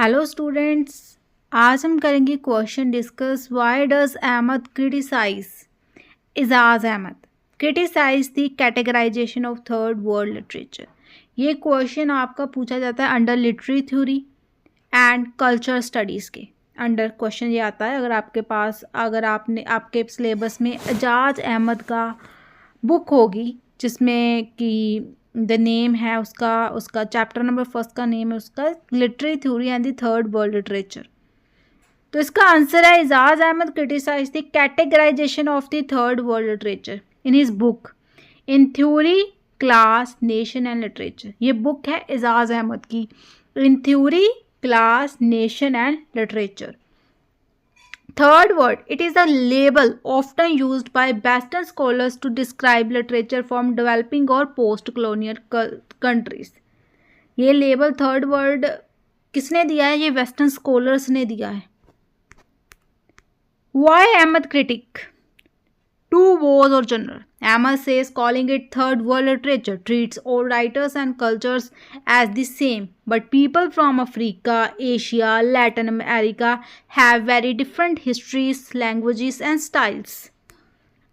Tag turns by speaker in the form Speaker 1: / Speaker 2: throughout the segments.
Speaker 1: Hello students, आज हम करेंगे question discuss why does Ahmad criticise Aijaz Ahmad criticise the categorisation of third world literature. ये question आपका पूछा जाता है under literary theory and culture studies के अंडर। क्वेश्चन ये आता है अगर आपने आपके सिलेबस में एजाज अहमद का बुक होगी जिसमें कि द नेम है उसका चैप्टर नंबर फर्स्ट का नेम है उसका literary theory and the third world literature. तो इसका आंसर है Aijaz Ahmad criticise the categorisation of the third world literature in his book in theory class nation and literature. ये book है एजाज अहमद की, in theory class nation and literature. Third word, it is a label often used by Western scholars to describe literature from developing or post-colonial countries. ये label third word किसने दिया है? ये western scholars ने दिया है। Why Ahmad critic? Two wars or genre. Ahmad says calling it third world literature treats all writers and cultures as the same, but people from Africa, Asia, Latin America have very different histories, languages and styles.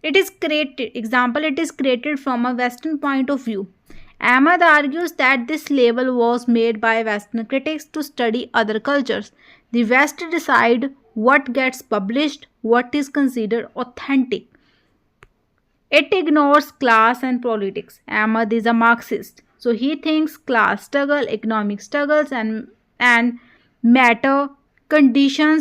Speaker 1: It is created from a Western point of view. Ahmad argues that this label was made by Western critics to study other cultures. The West decide what gets published, what is considered authentic. It ignores class and politics. Ahmad is a Marxist, so he thinks class struggle, economic struggles, and matter cultural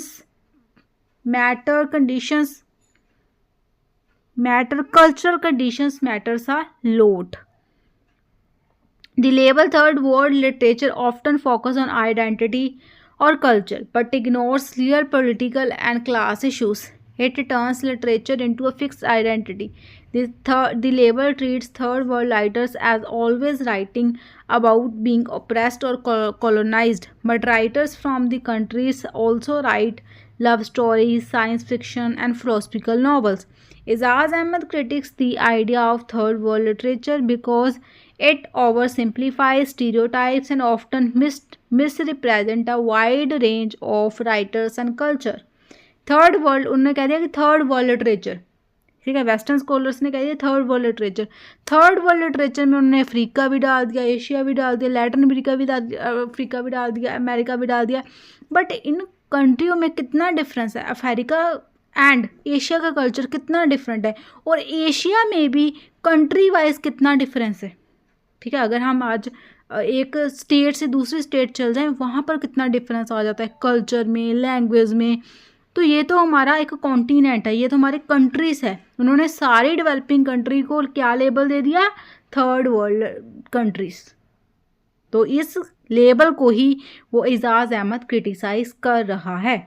Speaker 1: conditions matters a lot. The label third world literature often focus on identity or culture, but ignores real political and class issues. It turns literature into a fixed identity. The label treats third world writers as always writing about being oppressed or colonized, but writers from the countries also write love stories, science fiction, and philosophical novels. Ejaaz Ahmad critiques the idea of third world literature because it oversimplifies stereotypes and often misrepresents a wide range of writers and culture. Third world उन्होंने कह दिया कि third world literature, ठीक है, western scholars ने कह दिया third world literature. Third world literature में उन्होंने अफ्रीका भी डाल दिया, एशिया भी डाल दिया, लैटिन अफ्रीका भी डाल दिया, अमेरिका भी डाल दिया। बट इन कंट्रियों में कितना डिफरेंस है, अफ्रीका एंड एशिया का कल्चर कितना डिफरेंट है, और एशिया में भी कंट्री वाइज कितना डिफरेंस है। ठीक है, अगर हम आज एक स्टेट से दूसरी स्टेट चल जाएं वहाँ पर कितना डिफरेंस आ जाता है कल्चर में, लैंग्वेज में। तो ये तो हमारा एक कॉन्टिनेंट है, ये तो हमारे कंट्रीज़ है। उन्होंने सारी डेवलपिंग कंट्री को क्या लेबल दे दिया? Third world countries. तो इस लेबल को ही वो एजाज अहमद क्रिटिसाइज कर रहा है।